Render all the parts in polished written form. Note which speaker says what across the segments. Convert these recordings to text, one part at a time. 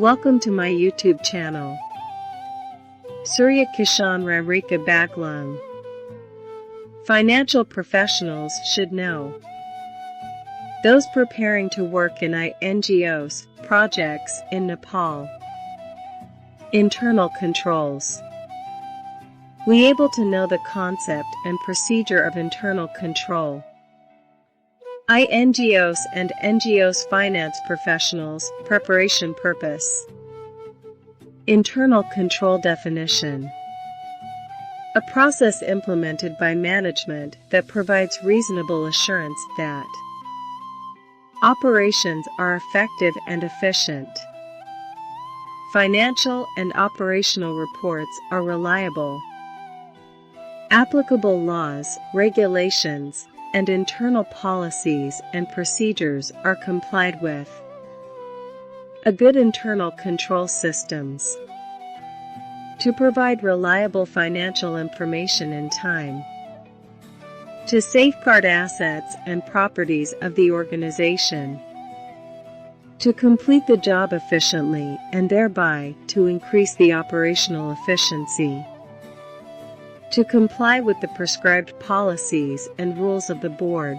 Speaker 1: Welcome to my YouTube channel. Surya Kishan Rarika Baglung. Financial professionals should know. Those preparing to work in INGOs, projects in Nepal. Internal controls. We able to know the concept and procedure of internal control. INGOs and NGOs finance professionals, preparation purpose. Internal control definition. A process implemented by management that provides reasonable assurance that operations are effective and efficient. Financial and operational reports are reliable. Applicable laws, regulations, and internal policies and procedures are complied with. A good internal control systems. To provide reliable financial information in time. To safeguard assets and properties of the organization. To complete the job efficiently and thereby to increase the operational efficiency. To comply with the prescribed policies and rules of the board.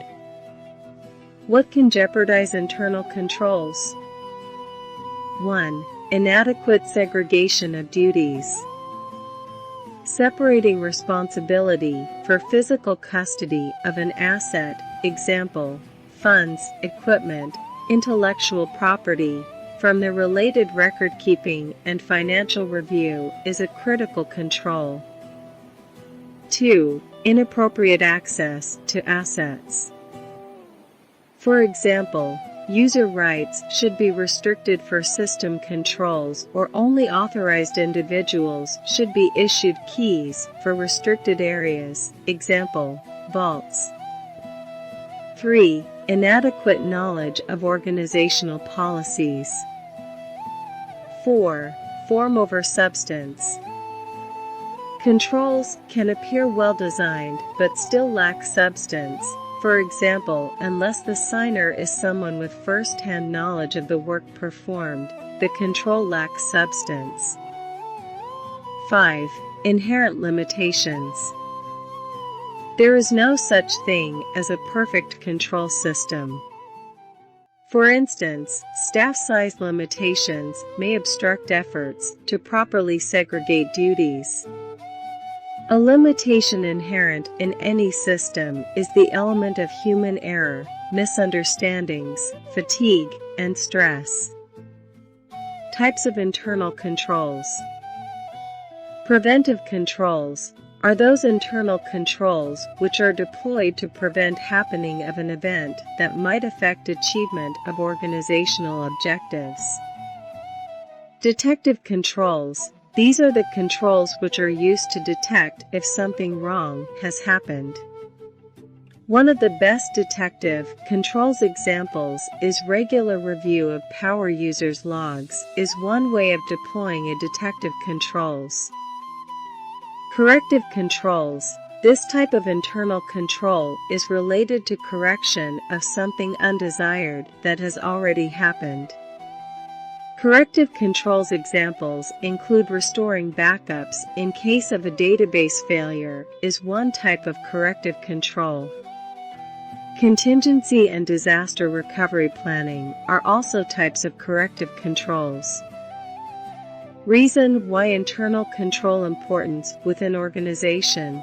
Speaker 1: What can jeopardize internal controls? 1. Inadequate segregation of duties. Separating responsibility for physical custody of an asset, example, funds, equipment, intellectual property, from the related record-keeping and financial review is a critical control. 2. Inappropriate access to assets. For example, user rights should be restricted for system controls, or only authorized individuals should be issued keys for restricted areas, example, vaults. 3. Inadequate knowledge of organizational policies. 4. Form over substance. Controls can appear well designed but still lack substance. For example, unless the signer is someone with first-hand knowledge of the work performed, the control lacks substance. 5. Inherent limitations. There is no such thing as a perfect control system. For instance, staff size limitations may obstruct efforts to properly segregate duties. A limitation inherent in any system is the element of human error, misunderstandings, fatigue, and stress. Types of internal controls. Preventive controls are those internal controls which are deployed to prevent happening of an event that might affect achievement of organizational objectives. Detective controls. These are the controls which are used to detect if something wrong has happened. One of the best detective controls examples is regular review of power users' logs is one way of deploying a detective controls. Corrective controls. This type of internal control is related to correction of something undesired that has already happened. Corrective controls examples include restoring backups in case of a database failure is one type of corrective control. Contingency and disaster recovery planning are also types of corrective controls. Reason why internal control importance within organization.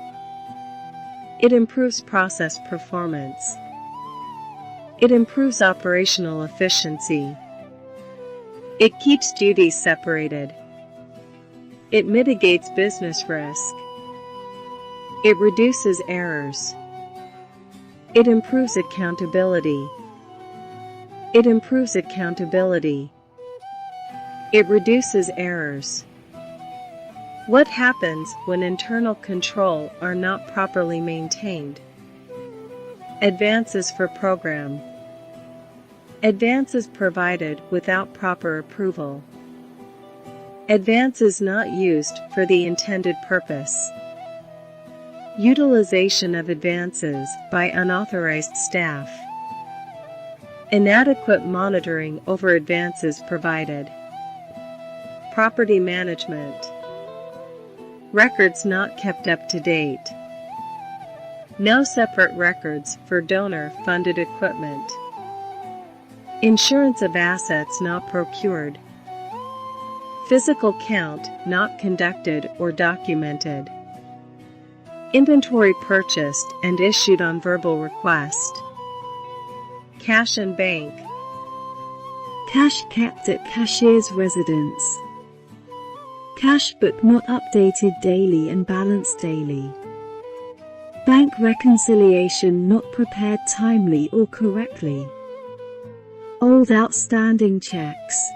Speaker 1: It improves process performance. It improves operational efficiency. It keeps duties separated. It mitigates business risk. It reduces errors. It improves accountability. It improves accountability. It reduces errors. What happens when internal control are not properly maintained? Advances for program. Advances provided without proper approval. Advances not used for the intended purpose. Utilization of advances by unauthorized staff. Inadequate monitoring over advances provided. Property management. Records not kept up to date. No separate records for donor-funded equipment. Insurance of assets not procured. Physical count not conducted or documented. Inventory purchased and issued on verbal request. Cash in bank.
Speaker 2: Cash kept at cashier's residence. Cash book not updated daily and balanced daily. Bank reconciliation not prepared timely or correctly. Old outstanding checks.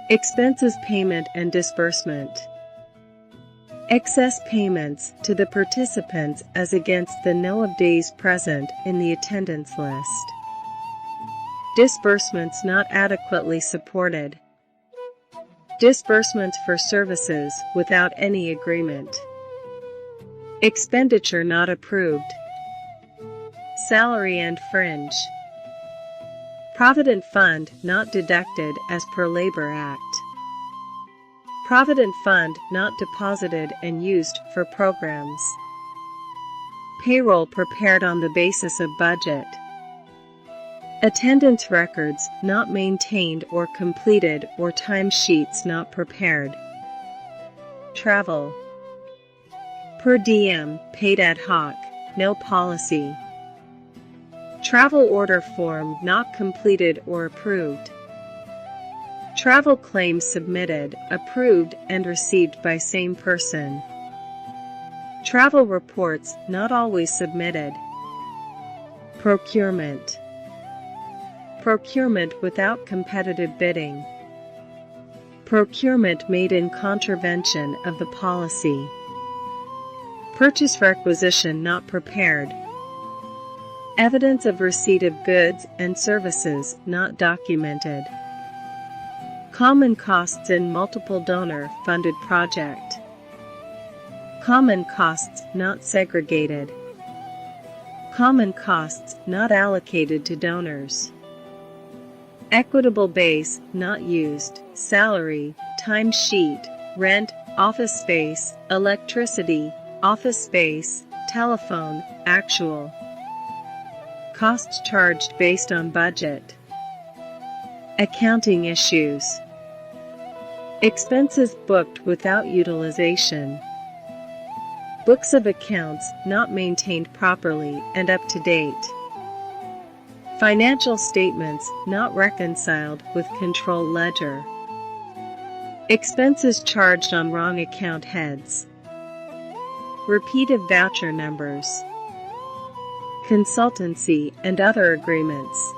Speaker 1: Expenses payment and disbursement. Excess payments to the participants as against the no of days present in the attendance list. Disbursements not adequately supported. Disbursements for services without any agreement. Expenditure not approved. Salary and fringe. Provident fund not deducted as per Labor Act. Provident fund not deposited and used for programs. Payroll prepared on the basis of budget. Attendance records not maintained or completed or timesheets not prepared. Travel. Per diem, paid ad hoc, no policy. Travel order form not completed or approved. Travel claims submitted, approved, and received by same person. Travel reports not always submitted. Procurement. Procurement without competitive bidding. Procurement made in contravention of the policy. Purchase requisition not prepared. Evidence of receipt of goods and services not documented. Common costs in multiple donor-funded project. Common costs not segregated. Common costs not allocated to donors. Equitable base not used. Salary, time sheet, rent, office space, electricity, office space, telephone, actual. Costs charged based on budget. Accounting issues. Expenses booked without utilization. Books of accounts not maintained properly and up to date. Financial statements not reconciled with control ledger. Expenses charged on wrong account heads. Repeated voucher numbers. Consultancy and other agreements.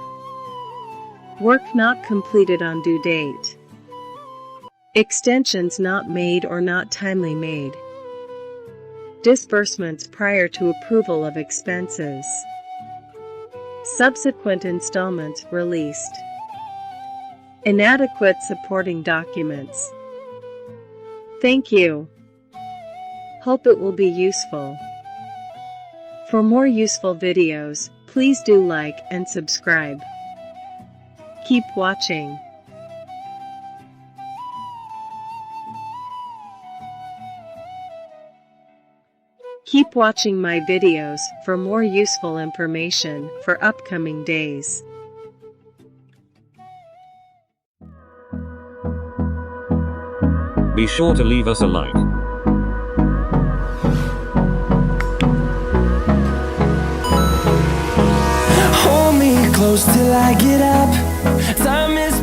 Speaker 1: Work not completed on due date. Extensions not made or not timely made. Disbursements prior to approval of expenses. Subsequent installments released. Inadequate supporting documents. Thank you. Hope it will be useful. For more useful videos, please do like and subscribe. Keep watching. Keep watching my videos for more useful information for upcoming days.
Speaker 3: Be sure to leave us a like.
Speaker 4: Hold me close till I get up. Time is